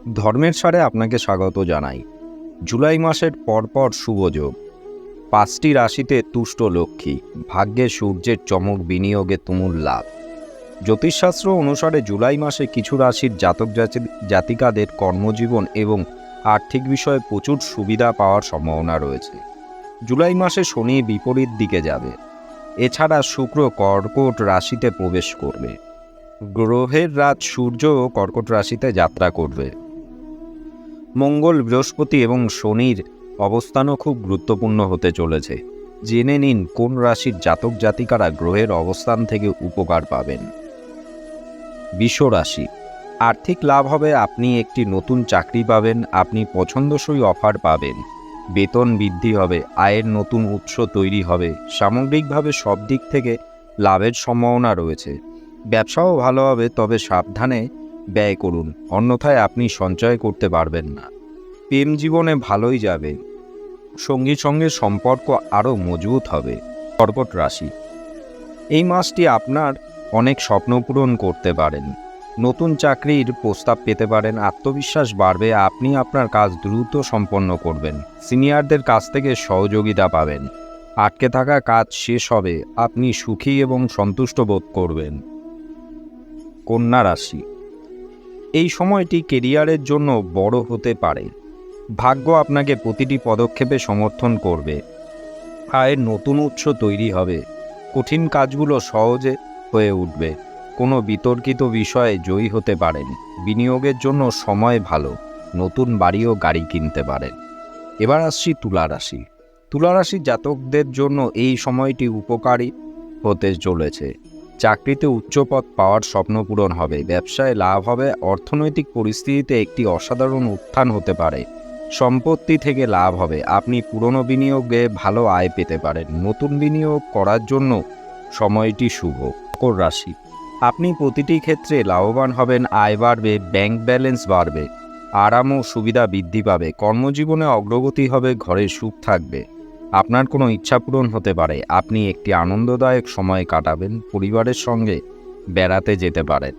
ধর্মের সারে আপনাকে স্বাগত জানাই। জুলাই মাসের পরপর শুভযোগ, 5টি রাশিতে তুষ্ট লক্ষ্মী, ভাগ্যে সূর্যের চমক, বিনিয়োগে তুমুল লাভ। জ্যোতিষশাস্ত্র অনুসারে জুলাই মাসে কিছু রাশির জাতিকাদের কর্মজীবন এবং আর্থিক বিষয়ে প্রচুর সুবিধা পাওয়ার সম্ভাবনা রয়েছে। জুলাই মাসে শনি বিপরীত দিকে যাবে। এছাড়া শুক্র কর্কট রাশিতে প্রবেশ করবে। গ্রহের রাজ সূর্য কর্কট রাশিতে যাত্রা করবে। মঙ্গল, বৃহস্পতি এবং শনির অবস্থানও খুব গুরুত্বপূর্ণ হতে চলেছে। জেনে নিন কোন রাশির জাতক জাতিকারা গ্রহের অবস্থান থেকে উপকার পাবেন। বৃষ রাশি, আর্থিক লাভ হবে। আপনি একটি নতুন চাকরি পাবেন, আপনি পছন্দসই অফার পাবেন, বেতন বৃদ্ধি হবে, আয়ের নতুন উৎস তৈরি হবে। সামগ্রিকভাবে সব দিক থেকে লাভের সম্ভাবনা রয়েছে। ব্যবসাও ভালো হবে, তবে সাবধানে ব্যয় করুন, অন্যথায় আপনি সঞ্চয় করতে পারবেন না। প্রেম জীবনে ভালোই যাবে, সঙ্গীর সঙ্গে সম্পর্ক আরও মজবুত হবে। কর্কট রাশি, এই মাসটি আপনার অনেক স্বপ্ন পূরণ করতে পারেন, নতুন চাকরির প্রস্তাব পেতে পারেন, আত্মবিশ্বাস বাড়বে, আপনি আপনার কাজ দ্রুত সম্পন্ন করবেন, সিনিয়রদের কাছ থেকে সহযোগিতা পাবেন, আটকে থাকা কাজ শেষ হবে, আপনি সুখী এবং সন্তুষ্ট বোধ করবেন। কন্যা রাশি, এই সময়টি কেরিয়ারের জন্য বড় হতে পারে। ভাগ্য আপনাকে প্রতিটি পদক্ষেপে সমর্থন করবে, আয়ের নতুন উৎস তৈরি হবে, কঠিন কাজগুলো সহজে হয়ে উঠবে, কোনো বিতর্কিত বিষয়ে জয়ী হতে পারেন, বিনিয়োগের জন্য সময় ভালো, নতুন বাড়ি ও গাড়ি কিনতে পারেন। এবার আসছি তুলা রাশি। তুলা রাশির জাতকদের জন্য এই সময়টি উপকারী হতে চলেছে। চাকরিতে উচ্চপদ পাওয়ার স্বপ্ন পূরণ হবে, ব্যবসায় লাভ হবে, অর্থনৈতিক পরিস্থিতিতে একটি অসাধারণ উত্থান হতে পারে, সম্পত্তি থেকে লাভ হবে, আপনি পুরনো বিনিয়োগে ভালো আয় পেতে পারেন, নতুন বিনিয়োগ করার জন্য সময়টি শুভ। মকর রাশি, আপনি প্রতিটি ক্ষেত্রে লাভবান হবেন, আয় বাড়বে, ব্যাংক ব্যালেন্স বাড়বে, আরাম ও সুবিধা বৃদ্ধি পাবে, কর্মজীবনে অগ্রগতি হবে, ঘরে সুখ থাকবে, আপনার কোনো ইচ্ছা পূরণ হতে পারে, আপনি একটি আনন্দদায়ক সময় কাটাবেন, পরিবারের সঙ্গে বেড়াতে যেতে পারেন।